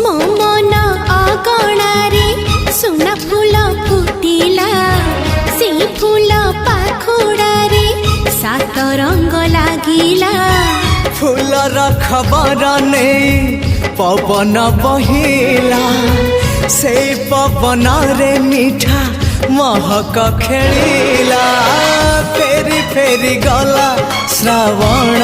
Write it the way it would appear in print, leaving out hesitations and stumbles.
मो मन अगणारे सुना फूल फुटिला से फूल पाखुड़ारे सात रंग लागिला फूलर खबर नहीं पवन बहिला से पवन रे मीठा महक खेलिला फेरी फेरी गला श्रावण